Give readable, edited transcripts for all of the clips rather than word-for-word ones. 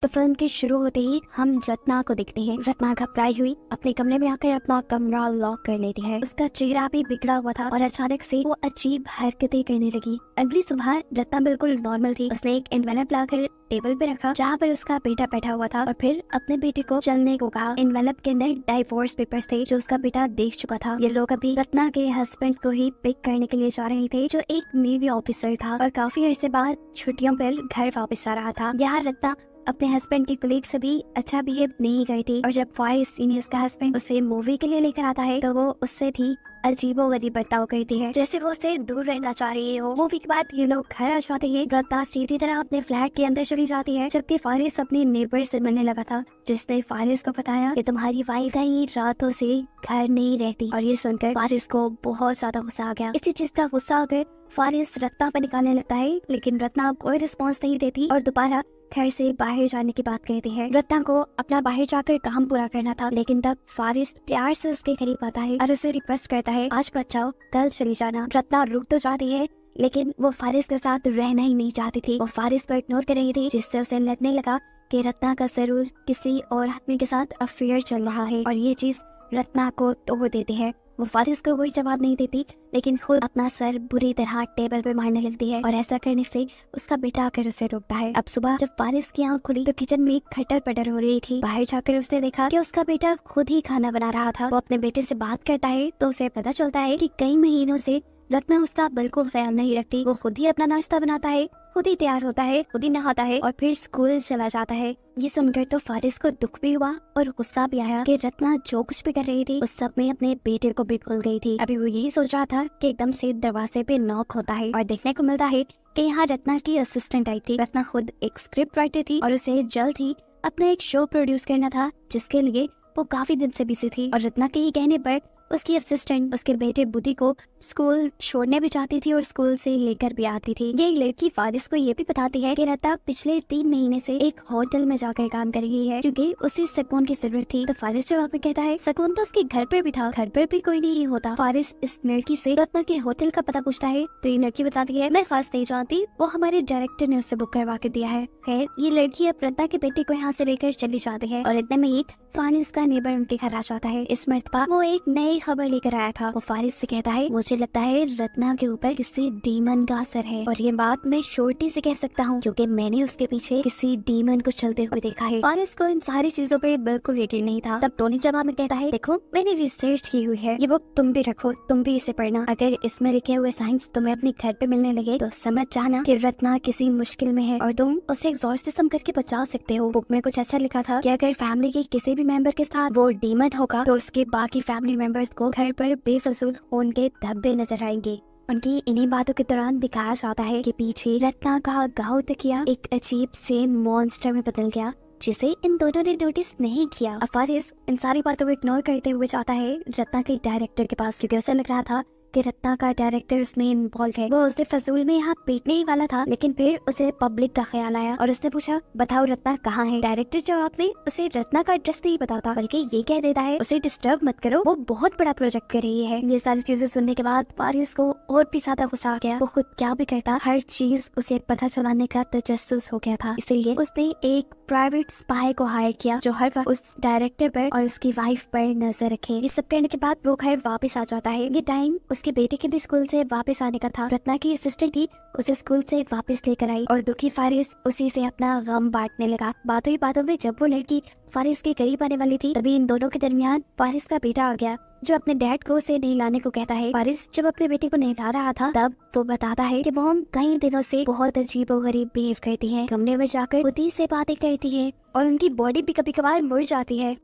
तो फिल्म के शुरू होते ही हम रत्ना को देखते हैं। रत्ना घबराई हुई अपने कमरे में आकर अपना कमरा लॉक कर लेती है। उसका चेहरा भी बिगड़ा हुआ था और अचानक से वो अजीब हरकतें करने लगी। अगली सुबह रत्ना बिल्कुल नॉर्मल थी। उसने एक एनवेलप लाकर टेबल पे रखा जहाँ पर उसका बेटा बैठा हुआ था और फिर अपने बेटे को चलने को कहा। एनवेलप के अंदर डाइवोर्स पेपर्स थे जो उसका बेटा देख चुका था। ये लोग अभी रत्ना के हस्बैंड को ही पिक करने के लिए जा रहे थे जो एक नेवी ऑफिसर था और काफी अर्से बाद छुट्टियों पर घर वापस आ रहा था। यहाँ रत्ना अपने हस्बैंड की कलीग से भी अच्छा बिहेव नहीं गई थी और जब फारिस यानी उसका हस्बैंड उसे मूवी के लिए लेकर आता है तो वो उससे भी अजीबोगरीब बर्ताव करती है, जैसे वो उससे दूर रहना चाह रही हो। मूवी के बाद ये लोग घर आ जाते हैं। रत्ना सीधी तरह अपने फ्लैट के अंदर चली जाती है जबकि फारिस अपने नेबर से मिलने लगा था जिसने फारिस को बताया कि तुम्हारी वाइफ कई रातों से घर नहीं रहती। और ये सुनकर फारिस को बहुत ज्यादा गुस्सा आ गया। इसी चीज का गुस्सा आकर फारिस रत्ना पर निकालने लगता है लेकिन रत्ना कोई रिस्पॉन्स नहीं देती और दोबारा घर से बाहर जाने की बात कहती है। रत्ना को अपना बाहर जाकर काम पूरा करना था लेकिन तब फारिस प्यार से उसके करीब आता है और उसे रिक्वेस्ट करता है आज मत जाओ, कल चली जाना। रत्ना रुक तो जाती है लेकिन वो फारिस के साथ रहना ही नहीं चाहती थी। वो फारिस को इग्नोर कर रही थी जिससे उसे लगने लगा कि रत्ना का जरूर किसी और आदमी के साथ अफेयर चल रहा है और ये चीज रत्ना को तोड़ देती है। वो फारिस को कोई जवाब नहीं देती लेकिन खुद अपना सर बुरी तरह टेबल पे मारने लगती है और ऐसा करने से उसका बेटा आकर उसे रोकता है। अब सुबह जब फारिस की आंख खुली तो किचन में खटर पटर हो रही थी। बाहर जाकर उसने देखा कि उसका बेटा खुद ही खाना बना रहा था। वो अपने बेटे से बात करता है तो उसे पता चलता है कि कई महीनों से रत्ना उसका बिल्कुल ख्याल नहीं रखती। वो खुद ही अपना नाश्ता बनाता है, खुद ही तैयार होता है, खुद ही नहाता है और फिर स्कूल चला जाता है। ये सुनकर तो फारिस को दुख भी हुआ और गुस्सा भी आया कि रत्ना जो कुछ भी कर रही थी उस सब में अपने बेटे को भी भूल गई थी। अभी वो यही सोच रहा था कि एकदम से दरवाजे पे नॉक होता है और देखने को मिलता है कि यहाँ रत्ना की असिस्टेंट आई थी। रत्ना खुद एक स्क्रिप्ट राइटर थी और उसे जल्द ही अपना एक शो प्रोड्यूस करना था जिसके लिए वो काफी दिन से बिजी थी और रत्ना के ही कहने पर उसकी असिस्टेंट उसके बेटे बुद्धि को स्कूल छोड़ने भी चाहती थी और स्कूल से लेकर भी आती थी। ये लड़की फारिस को ये भी बताती है कि रत्ना पिछले 3 महीने से एक होटल में जाकर काम कर रही है क्योंकि उसे सुकून की जरूरत थी। तो फारिस जवाब में कहता है सुकून तो उसके घर पर भी था, घर पर भी कोई नहीं होता। फारिस इस लड़की से रत्ना के होटल का पता पूछता है तो ये लड़की बताती है मैं खास नहीं जानती, वो हमारे डायरेक्टर ने उसे बुक करवा के दिया है। खैर ये लड़की अब रत्ना के बेटे को यहाँ से लेकर चली जाती है और इतने में ही फारिस का नेबर उनके घर आ जाता है। इस मर्तबा वो एक नई खबर लेकर आया था। वो फारिस से कहता है मुझे लगता है रत्ना के ऊपर किसी डीमन का असर है और ये बात मैं श्योरिटी से कह सकता हूँ क्योंकि मैंने उसके पीछे किसी डीमन को चलते हुए देखा है। फारिस को इन सारी चीजों पे बिल्कुल यकीन नहीं था। तब टोनी जवाब में कहता है देखो मैंने रिसर्च की हुई है, ये बुक तुम भी रखो, तुम भी इसे पढ़ना। अगर इसमें लिखे हुए साइंस तुम्हें अपने घर पे मिलने लगे तो समझ जाना कि रत्ना किसी मुश्किल में है और तुम उसे एग्जॉर्सिज्म करके बचा सकते हो। बुक में कुछ ऐसा लिखा था कि अगर फैमिली के किसी भी मेंबर के साथ वो डीमन होगा तो उसके बाकी फैमिली मेंबर्स को घर पर बेफजूल खून के धब्बे नजर आएंगे। उनकी इन्हीं बातों के दौरान दिखाया जाता है कि पीछे रत्ना का गाँव तकिया एक अजीब से मॉन्स्टर में बदल गया जिसे इन दोनों ने नोटिस नहीं किया। फारिस इन सारी बातों को इग्नोर करते हुए जाता है रत्ना के डायरेक्टर के पास क्योंकि उसे लग रहा था कि रत्ना का डायरेक्टर उसमें इन्वॉल्व है। वो उसने फजूल में यहाँ पीटने ही वाला था लेकिन फिर उसे पब्लिक का ख्याल आया और उसने पूछा बताओ रत्ना कहाँ है। डायरेक्टर जवाब में उसे रत्ना का एड्रेस नहीं बताता बल्कि ये कह देता है उसे डिस्टर्ब मत करो, वो बहुत बड़ा प्रोजेक्ट कर रही है। ये सारी चीजें सुनने के बाद फारिस को और भी ज्यादा गुस्सा आ गया। वो खुद क्या भी करता हर चीज उसे पता चलाने का तजस्सुस हो गया था, इसलिए उसने एक प्राइवेट स्पाई को हायर किया जो हर वक्त उस डायरेक्टर पर और उसकी वाइफ पर नजर रखे। ये सब करने के बाद वो घर वापस आ जाता है। ये टाइम उसके बेटे के भी स्कूल से वापस आने का था। रत्ना की असिस्टेंट ही उसे स्कूल से वापस लेकर आई और दुखी फारिस उसी से अपना गम बांटने लगा। बातों ही बातों में जब वो लड़की फारिस के करीब आने वाली थी तभी इन दोनों के दरमियान फारिस का बेटा आ गया जो अपने डैड को उसे नहलाने को कहता है। फारिस जब अपने बेटे को नहला रहा था तब वो बताता है कि वो कई दिनों से बहुत अजीबोगरीब बिहेव करती है, कमरे में जाकर बुद्धि से बातें करती है और उनकी बॉडी भी कभी कभार मुड़ जाती है।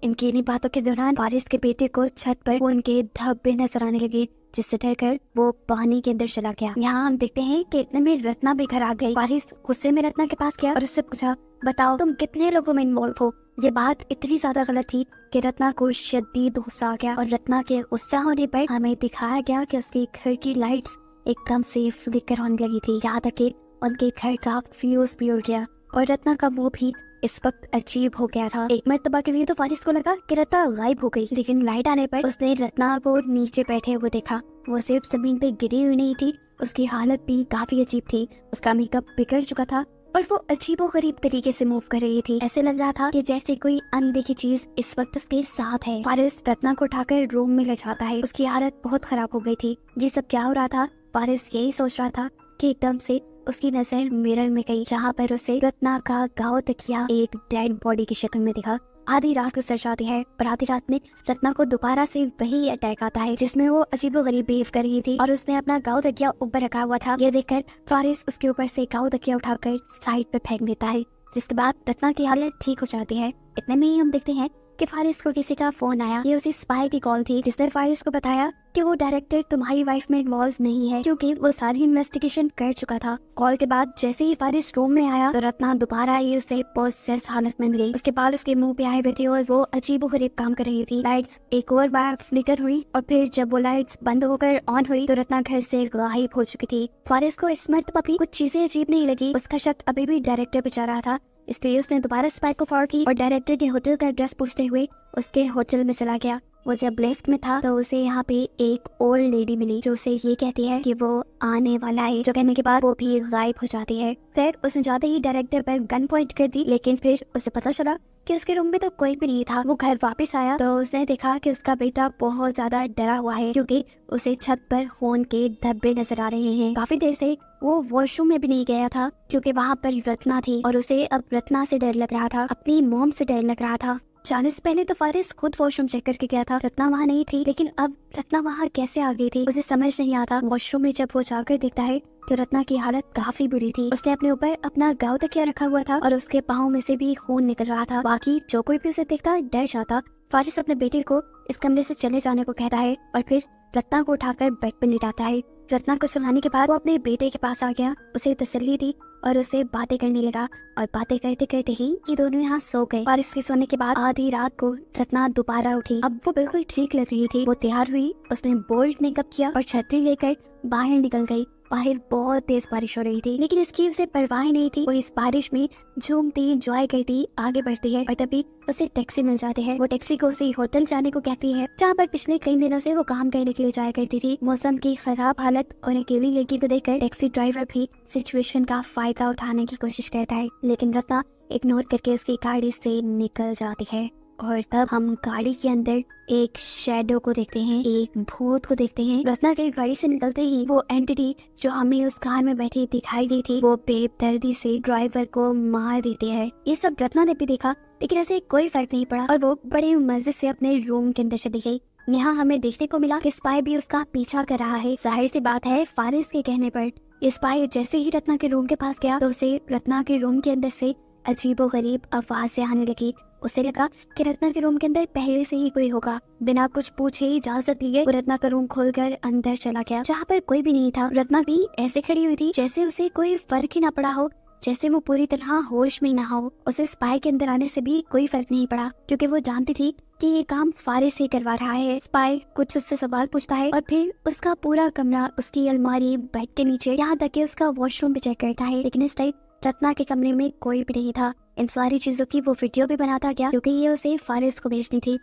इनकी इन्हीं बातों के दौरान फारिस के बेटे को छत पर उनके धब्बे नजर आने लगे जिससे डरकर वो पानी के अंदर चला गया। यहाँ हम देखते हैं कि इतने में रत्ना भी घर आ गई। फारिस गुस्से में रत्ना के पास गया और उससे पूछा बताओ तुम कितने लोगों में इन्वॉल्व हो। ये बात इतनी ज्यादा गलत थी कि रत्ना को शदीद गुस्सा आ गया और रत्ना के गुस्सा होने पर हमें दिखाया गया कि उसके घर की लाइट्स एकदम से फ्लिकर होने लगी थी, यहाँ तक कि उनके घर का फ्यूज भी उड़ गया और रत्ना का मुंह भी इस वक्त अजीब हो गया था। एक मर्तबा के लिए तो फारिस को लगा कि रत्ना गायब हो गई लेकिन लाइट आने पर उसने रत्ना को नीचे बैठे हुए देखा। वो सिर्फ जमीन पे गिरी हुई नहीं थी, उसकी हालत भी काफी अजीब थी। उसका मेकअप बिगड़ चुका था और वो अजीबोगरीब तरीके से मूव कर रही थी। ऐसे लग रहा था कि जैसे कोई अनदेखी चीज इस वक्त उसके साथ है। फारिस रत्ना को उठाकर रूम में ले जाता है। उसकी हालत बहुत खराब हो गई थी। ये सब क्या हो रहा था? फारिस यही सोच रहा था कि एकदम से उसकी नजर मिरर में गई, जहाँ पर उसे रत्ना का गाँव तकिया एक डेड बॉडी की शक्ल में दिखा। आधी रात गुजर जाती है और आधी रात में रत्ना को दोबारा से वही अटैक आता है जिसमें वो अजीबोगरीब बिहेव कर रही थी और उसने अपना गाँव तकिया ऊपर रखा हुआ था। ये देखकर फारिस उसके ऊपर से गाँव तकिया उठाकर साइड पे फेंक देता है, जिसके बाद रत्ना की हालत ठीक हो जाती है। इतने में ही हम देखते हैं कि फारिस को किसी का फोन आया। ये उसी स्पाई की कॉल थी जिसने फारिस को बताया कि वो डायरेक्टर तुम्हारी वाइफ में इन्वॉल्व नहीं है, क्योंकि वो सारी इन्वेस्टिगेशन कर चुका था। कॉल के बाद जैसे ही फारिस रूम में आया तो रत्ना दोबारा ही उसे पोसेस हालत में मिली। उसके बाल उसके मुंह पे आए हुए थे और वो अजीबोगरीब काम कर रही थी। लाइट्स एक और बार फ्लिकर हुई और फिर जब वो लाइट्स बंद होकर ऑन हुई तो रत्ना घर से गायब हो चुकी थी। फारिस को इस मर्तबा भी कुछ चीजें अजीब नहीं लगी। उसका शक अभी भी डायरेक्टर पे जा रहा था, इसलिए उसने दोबारा स्पाई को फॉर की और डायरेक्टर के होटल का एड्रेस पूछते हुए उसके होटल में चला गया। वो जब लिफ्ट में था तो उसे यहाँ पे एक ओल्ड लेडी मिली जो उसे ये कहती है कि वो आने वाला है, जो कहने के बाद वो भी गायब हो जाती है। फिर उसने जाते ही डायरेक्टर पर गन पॉइंट कर दी, लेकिन फिर उसे पता चला कि उसके रूम में तो कोई भी नहीं था। वो घर वापस आया तो उसने देखा कि उसका बेटा बहुत ज्यादा डरा हुआ है, क्योंकि उसे छत पर खून के धब्बे नजर आ रहे हैं। काफी देर से वो वॉशरूम में भी नहीं गया था क्योंकि वहाँ पर रत्ना थी और उसे अब रत्ना से डर लग रहा था, अपनी मॉम से डर लग रहा था। जाने से पहले तो फारिस खुद वॉशरूम चेक करके गया था, रत्ना वहाँ नहीं थी, लेकिन अब रत्ना वहाँ कैसे आ गई थी उसे समझ नहीं आता। वॉशरूम में जब वो जाकर देखता है तो रत्ना की हालत काफी बुरी थी। उसने अपने ऊपर अपना गाँव तकिया रखा हुआ था और उसके पाँव में से भी खून निकल रहा था। बाकी जो कोई भी उसे देखता डर जाता। फारिस अपने बेटे को इस कमरे से चले जाने को कहता है और फिर रत्ना को उठाकर बेड पर लिटाता है। रत्ना को सुलाने के बाद वो अपने बेटे के पास आ गया, उसे तसल्ली दी और उसे बातें करने लगा और बातें करते करते ही ये दोनों यहाँ सो गए। फारिस के सोने के बाद आधी रात को रत्ना दोबारा उठी। अब वो बिल्कुल ठीक लग रही थी। वो तैयार हुई, उसने बोल्ड मेकअप किया और छतरी लेकर बाहर निकल गई। बाहर बहुत तेज बारिश हो रही थी, लेकिन इसकी उसे परवाह नहीं थी। वो इस बारिश में झूमती एंजॉय करती आगे बढ़ती है और तभी उसे टैक्सी मिल जाती है। वो टैक्सी को उसी होटल जाने को कहती है जहाँ पर पिछले कई दिनों से वो काम करने के लिए जाया करती थी। मौसम की खराब हालत और अकेली लड़की को देखकर टैक्सी ड्राइवर भी सिचुएशन का फायदा उठाने की कोशिश करता है, लेकिन रत्ना इग्नोर करके उसकी गाड़ी से निकल जाती है। और तब हम गाड़ी के अंदर एक शैडो को देखते हैं, एक भूत को देखते हैं। रत्ना के गाड़ी से निकलते ही वो एंटिटी जो हमें उस कार में बैठी दिखाई दी थी, वो बेदर्दी से ड्राइवर को मार देती है। ये सब रत्ना ने भी देखा, लेकिन ऐसे कोई फर्क नहीं पड़ा और वो बड़े मजे से अपने रूम के अंदर चली गई। यहाँ हमें देखने को मिला कि स्पाई भी उसका पीछा कर रहा है। जाहिर सी बात है, फारिस के कहने पर स्पाई जैसे ही रत्ना के रूम के पास गया तो उसे रत्ना के रूम के अंदर से अजीबोगरीब आवाजें आने लगी। उसे लगा कि रत्ना के रूम के अंदर पहले से ही कोई होगा। बिना कुछ पूछे इजाजत लिए वो रत्ना का रूम खोलकर अंदर चला गया, जहाँ पर कोई भी नहीं था। रत्ना भी ऐसे खड़ी हुई थी जैसे उसे कोई फर्क ही ना पड़ा हो, जैसे वो पूरी तरह होश में ना हो। उसे स्पाई के अंदर आने से भी कोई फर्क नहीं पड़ा, क्योंकि वो जानती थी कि ये काम फारिस ही करवा रहा है। स्पाई कुछ उससे सवाल पूछता है और फिर उसका पूरा कमरा, उसकी अलमारी, बेड के नीचे, यहाँ तक कि उसका वॉशरूम भी चेक करता है, लेकिन इस टाइम रत्ना के कमरे में कोई भी नहीं था। इन सारी चीजों की वो वीडियो भी बनाता गया, क्योंकि ये उसे फारिस को भेजनी थी।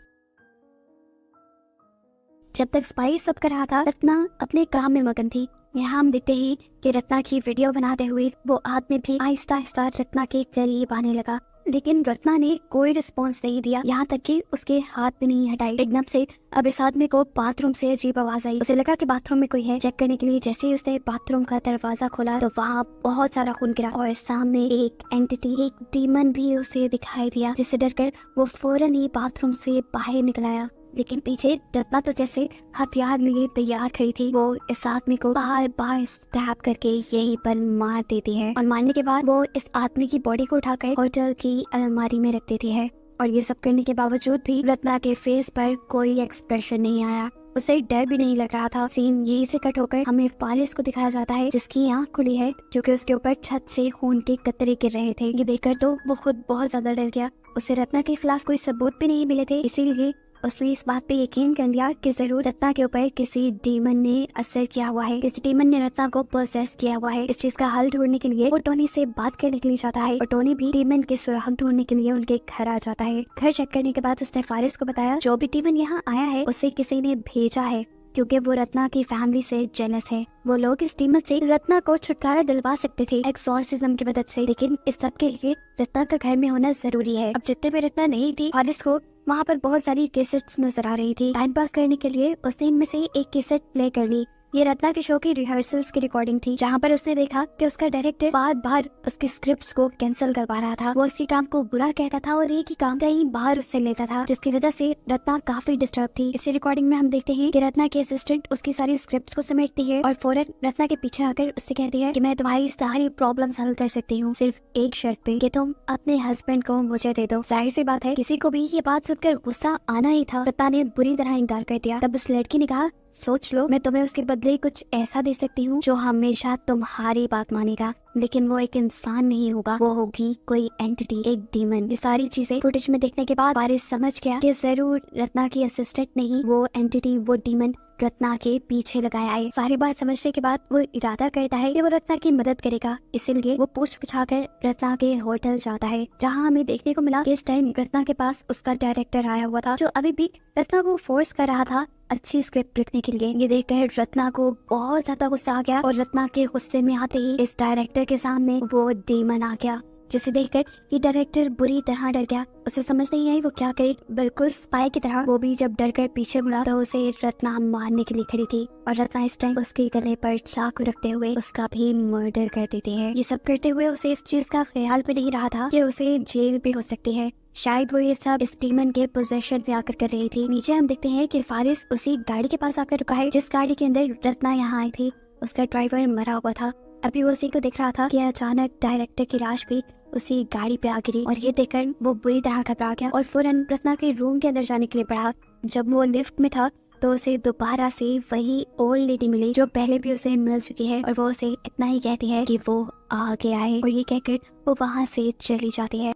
जब तक स्पाई सब कर रहा था, रत्ना अपने काम में मगन थी। यहाँ हम देखते ही कि रत्ना की वीडियो बनाते हुए वो आदमी भी आहिस्ता आहिस्ता रत्ना के करीब आने लगा, लेकिन रत्ना ने कोई रिस्पॉन्स नहीं दिया, यहाँ तक कि उसके हाथ भी नहीं हटाई। एकदम से अब इस आदमी को बाथरूम से अजीब आवाज आई। उसे लगा कि बाथरूम में कोई है। चेक करने के लिए जैसे ही उसने बाथरूम का दरवाजा खोला तो वहाँ बहुत सारा खून गिरा और सामने एक एंटिटी, एक डीमन भी उसे दिखाई दिया, जिससे डरकर वो फौरन ही बाथरूम से बाहर निकल आया। लेकिन पीछे रत्ना तो जैसे हथियार लिए तैयार खड़ी थी। वो इस आदमी को बार बार स्टैब करके यहीं पर मार देती है और मारने के बाद वो इस आदमी की बॉडी को उठाकर होटल की अलमारी में रख देती है। और ये सब करने के बावजूद भी रत्ना के फेस पर कोई एक्सप्रेशन नहीं आया, उसे डर भी नहीं लग रहा था। सीन यही से कट होकर हमें फारिस को दिखाया जाता है, जिसकी आंख खुली है क्योंकि उसके ऊपर छत से खून के कतरे गिर रहे थे। ये देखकर तो वो खुद बहुत ज्यादा डर गया। उसे रत्ना के खिलाफ कोई सबूत भी नहीं मिले थे, इसीलिए उसने इस बात पे यकीन कर लिया कि जरूर रत्ना के ऊपर किसी डीमन ने असर किया हुआ है, किसी डीमन ने रत्ना को पोसेस किया हुआ है। इस चीज का हल ढूंढने के लिए वो टोनी से बात करने के लिए जाता है और टोनी भी डीमन के सुराग ढूंढने के लिए उनके घर आ जाता है। घर चेक करने के बाद उसने फारिस को बताया जो भी डीमन यहाँ आया है उसे किसी ने भेजा है। क्योंकि वो रत्ना की फैमिली से जेलस है। वो लोग इस डीमन से रत्ना को छुटकारा दिलवा सकते थे एक्सॉर्सिज्म की मदद से, लेकिन इस सब के लिए रत्ना का घर में होना जरूरी है। अब जितने भी रत्ना नहीं थी, फारिस को वहाँ पर बहुत सारी कैसेट्स नजर आ रही थी। टाइम पास करने के लिए उसने इनमें से एक कैसेट प्ले कर ली। ये रत्ना के शो की रिहर्सल्स की रिकॉर्डिंग थी, जहाँ पर उसने देखा कि उसका डायरेक्टर बार बार उसके स्क्रिप्ट्स को कैंसिल करवा रहा था। वो उसके काम को बुरा कहता था और एक ही काम कहीं बाहर उससे लेता था, जिसकी वजह से रत्ना काफी डिस्टर्ब थी। इसी रिकॉर्डिंग में हम देखते हैं कि रत्ना के असिस्टेंट उसकी सारी स्क्रिप्ट्स को समेटती है और फौरन रत्ना के पीछे आकर उससे कहती है कि मैं तुम्हारी सारी प्रॉब्लम्स हल कर सकती हूँ, सिर्फ एक शर्त पे कि तुम अपने हस्बैंड को मुझे दे दो। जाहिर सी बात है किसी को भी ये बात सुनकर गुस्सा आना ही था। रत्ना ने बुरी तरह इनकार कर दिया। तब उस लड़की ने कहा, सोच लो, मैं तुम्हें उसके बदले कुछ ऐसा दे सकती हूँ जो हमेशा तुम्हारी बात मानेगा, लेकिन वो एक इंसान नहीं होगा, वो होगी कोई एंटिटी, एक डीमन। ये सारी चीजें फुटेज में देखने के बाद फारिस समझ गया कि जरूर रत्ना की असिस्टेंट नहीं, वो एंटिटी, वो डीमन रत्ना के पीछे लगाया है। सारी बात समझने के बाद वो इरादा करता है कि वो रत्ना की मदद करेगा, इसीलिए वो पूछ पूछाकर रत्ना के होटल जाता है, जहाँ हमें देखने को मिला कि इस टाइम रत्ना के पास उसका डायरेक्टर आया हुआ था, जो अभी भी रत्ना को फोर्स कर रहा था अच्छी स्क्रिप्ट लिखने के लिए। ये देखकर रत्ना को बहुत ज्यादा गुस्सा आ गया और रत्ना के गुस्से में आते ही इस डायरेक्टर के सामने वो डीमन आ गया, जिसे देखकर ये डायरेक्टर बुरी तरह डर गया। उसे समझ नहीं आई वो क्या करे। बिल्कुल स्पाई की तरह वो भी जब डर कर पीछे मुड़ा तो उसे रत्ना मारने के लिए खड़ी थी और रत्ना इस टाइम उसके गले पर चाकू रखते हुए उसका भी मर्डर कर देती है। ये सब करते हुए उसे इस चीज का ख्याल भी नहीं रहा था कि उसे जेल भी हो सकती है। शायद वो ये सब इस डीमन के पोजेशन से आकर कर रही थी। नीचे हम देखते हैं कि फारिस उसी गाड़ी के पास आकर रुका है जिस गाड़ी के अंदर रत्ना यहाँ आई थी। उसका ड्राइवर मरा हुआ था। अभी वो उसी को देख रहा था कि अचानक डायरेक्टर की लाश भी उसी गाड़ी पे आ गिरी और ये देखकर वो बुरी तरह घबरा गया और फौरन रत्ना के रूम के अंदर जाने के लिए बढ़ा। जब वो लिफ्ट में था तो उसे दोबारा से वही ओल्ड लेडी मिली जो पहले भी उसे मिल चुकी है और वो उसे इतना ही कहती है कि वो आ गया है और ये कहकर वो वहाँ से चली जाती है।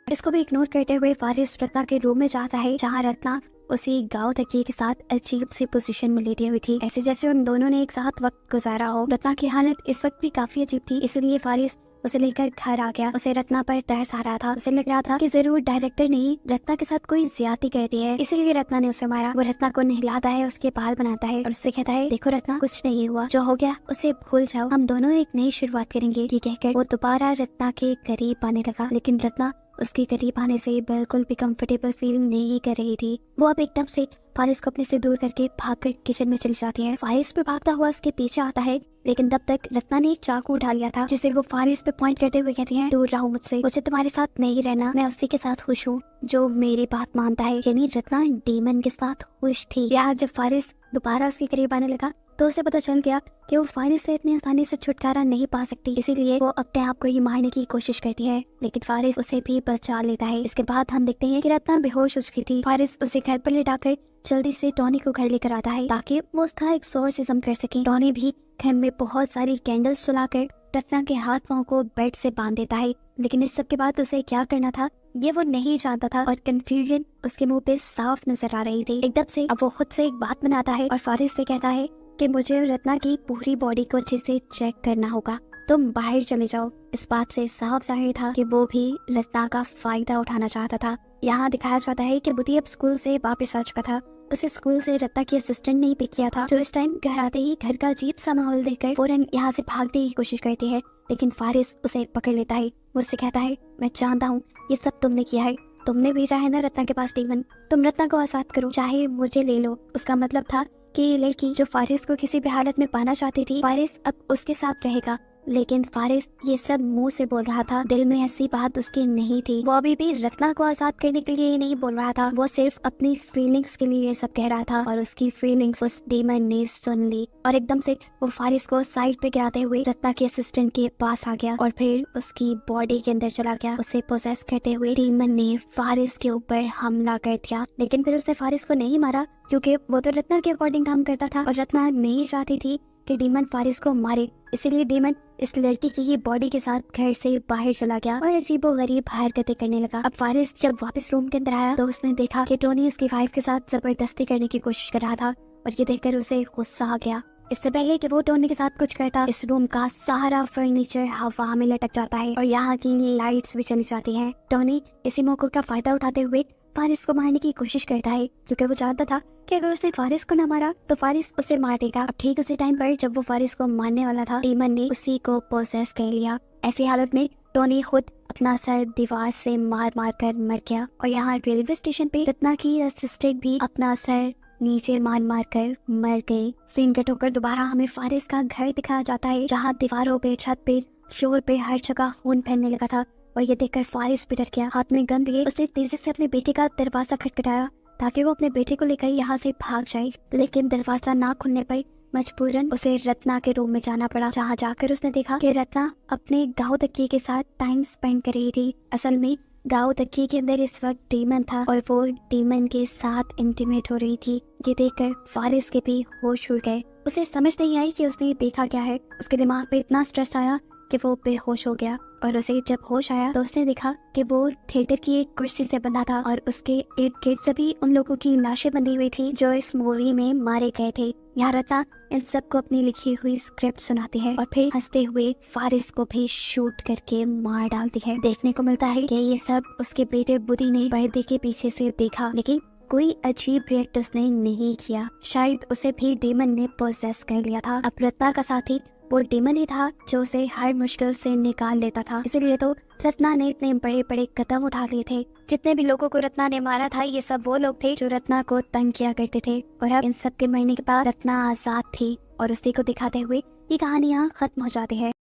इसको भी इग्नोर करते हुए फारिस रत्ना के रूम में जाता है, जहाँ रत्ना उसी गांव तकिए के साथ अजीब सी पोजीशन में लेटी हुई थी, ऐसे जैसे उन दोनों ने एक साथ वक्त गुजारा हो। रत्ना की हालत इस वक्त भी काफी अजीब थी, इसलिए फारिस उसे लेकर घर आ गया। उसे रत्ना पर तरस आ रहा था। उसे लग रहा था कि जरूर डायरेक्टर ने रत्ना के साथ कोई ज्यादती कर दी है, इसीलिए रत्ना ने उसे मारा। वो रत्ना को नहलाता है, उसके बाल बनाता है और उससे कहता है, देखो रत्ना, कुछ नहीं हुआ, जो हो गया उसे भूल जाओ, हम दोनों एक नई शुरुआत करेंगे। ये कहकर वो दोबारा रत्ना के करीब आने लगा, लेकिन रत्ना उसके करीब आने से बिल्कुल भी कंफर्टेबल फील नहीं कर रही थी। वो अब एकदम से फारिस को अपने से दूर करके भागकर किचन में चली जाती है। फारिस पे भागता हुआ उसके पीछे आता है, लेकिन तब तक रत्ना ने एक चाकू उठा लिया था, जिसे वो फारिस पे पॉइंट करते हुए कहती है, दूर रहो मुझसे, मुझे तुम्हारे साथ नहीं रहना, मैं उसी के साथ खुश हूँ जो मेरी बात मानता है। यानी रत्ना डीमन के साथ खुश थी। या जब फारिस दोबारा उसके करीब आने लगा तो उसे पता चल गया कि वो फारिस से इतनी आसानी से छुटकारा नहीं पा सकती, इसीलिए वो अपने आप को ही मारने की कोशिश करती है, लेकिन फारिस उसे भी बचा लेता है। इसके बाद हम देखते हैं कि रत्ना बेहोश हो चुकी थी। फारिस उसे घर पर लेटाकर जल्दी से टॉनी को घर लेकर आता है ताकि वो उसका एक्सॉर्सिज्म कर सके। टॉनी भी घर में बहुत सारी कैंडल्स जलाकर रत्ना के हाथ पांव को बेड से बांध देता है, लेकिन इस सब के बाद उसे क्या करना था ये वो नहीं जानता था और कंफ्यूजन उसके मुंह पे साफ नजर आ रही थी। एकदम से अब वो खुद से एक बात बनाता है और फारिस से कहता है कि मुझे रत्ना की पूरी बॉडी को अच्छे से चेक करना होगा, तुम बाहर चले जाओ। इस बात से साफ जाहिर था कि वो भी रत्ना का फायदा उठाना चाहता था। यहाँ दिखाया जाता है कि बुद्धि अब स्कूल से वापस आ चुका था। उसे स्कूल से रत्ना की असिस्टेंट ने पिक किया था, जो इस टाइम घर आते ही घर का अजीब सा माहौल देखकर फौरन यहाँ से भागने की कोशिश करती है, लेकिन फारिस उसे पकड़ लेता है। वो उससे कहता है, मैं जानता हूँ ये सब तुमने किया है, तुमने भेजा है ना रत्ना के पास डीमन, तुम रत्ना को आजाद करो, चाहे मुझे ले लो। उसका मतलब था कि ये लड़की जो फारिस को किसी भी हालत में पाना चाहती थी, फारिस अब उसके साथ रहेगा। लेकिन फारिस ये सब मुंह से बोल रहा था, दिल में ऐसी बात उसकी नहीं थी। वो अभी भी रत्ना को आजाद करने के लिए नहीं बोल रहा था, वो सिर्फ अपनी फीलिंग्स के लिए ये सब कह रहा था और उसकी फीलिंग्स उस डीमन ने सुन ली और एकदम से वो फारिस को साइड पे गिराते हुए रत्ना के असिस्टेंट के पास आ गया और फिर उसकी बॉडी के अंदर चला गया। उसे पोजेस करते हुए डीमन ने फारिस के ऊपर हमला कर दिया, लेकिन फिर उसने फारिस को नहीं मारा क्योंकि वो तो रत्ना के अकॉर्डिंग काम करता था और रत्ना नहीं चाहती थी कि डीमन फारिस को मारे, इसीलिए डीमन इस लड़की की ही बॉडी के साथ घर से बाहर चला गया और अजीबोगरीब हरकतें करने लगा। अब फारिस जब वापस रूम के अंदर आया तो उसने देखा कि टोनी उसकी वाइफ के साथ जबरदस्ती करने की कोशिश कर रहा था और ये देखकर उसे गुस्सा आ गया। इससे पहले कि वो टोनी के साथ कुछ करता, इस रूम का सारा फर्नीचर हवा में लटक जाता है और यहाँ की लाइट्स भी चली जाती हैं। टोनी इसी मौके का फायदा उठाते हुए फारिस को मारने की कोशिश करता है, क्योंकि वो जानता था कि अगर उसने फारिस को न मारा तो फारिस उसे मार देगा। अब ठीक उसी टाइम पर जब वो फारिस को मारने वाला था, डीमन ने उसी को पोसेस कर लिया। ऐसी हालत में टोनी खुद अपना सर दीवार से मार मार कर मर गया। और यहाँ रेलवे स्टेशन पे रत्ना की असिस्टेंट भी अपना सर नीचे मार मार कर मर गई। सीन कट होकर दोबारा हमें फारिस का घर दिखाया जाता है, जहाँ दीवारों पे, छत पे, फ्लोर पे हर जगह खून फैलने लगा था। और ये देखकर फारिस भी डर गया। हाथ में गन लिए उसने तेजी से अपने बेटे का दरवाजा खटखटाया ताकि वो अपने बेटे को लेकर यहाँ से भाग जाए, लेकिन दरवाजा ना खुलने पर मजबूरन उसे रत्ना के रूम में जाना पड़ा, जहाँ जाकर उसने देखा कि रत्ना अपने गाँव तकिए के साथ टाइम स्पेंड कर रही थी। असल में गाँव तकिए के अंदर इस वक्त डीमन था और वो डीमन के साथ इंटीमेट हो रही थी। ये देखकर फारिस के भी होश उड़ गए। उसे समझ नहीं आई कि उसने देखा क्या है। उसके दिमाग पे इतना स्ट्रेस आया कि वो बेहोश हो गया। और उसे जब होश आया तो उसने देखा कि वो थिएटर की एक कुर्सी से बंधा था और उसके इर्द गिर्द सभी उन लोगों की लाशें बंधी हुई थी जो इस मूवी में मारे गए थे। यहाँ रत्ना इन सबको अपनी लिखी हुई स्क्रिप्ट सुनाती है और फिर हंसते हुए फारिस को भी शूट करके मार डालती है। देखने को मिलता है कि ये सब उसके बेटे बुद्धि ने पर्दे के पीछे से देखा, लेकिन कोई अजीब रिएक्ट उसने नहीं किया। शायद उसे भी डीमन ने पोसेस कर लिया था। अब रत्ना का साथी वो डीमन ही था जो उसे हर मुश्किल से निकाल लेता था। इसीलिए तो रत्ना ने इतने बड़े बड़े कदम उठा लिए थे। जितने भी लोगों को रत्ना ने मारा था, ये सब वो लोग थे जो रत्ना को तंग किया करते थे। और अब इन सब के मरने के बाद रत्ना आजाद थी और उसी को दिखाते हुए ये कहानी यहाँ खत्म हो जाती है।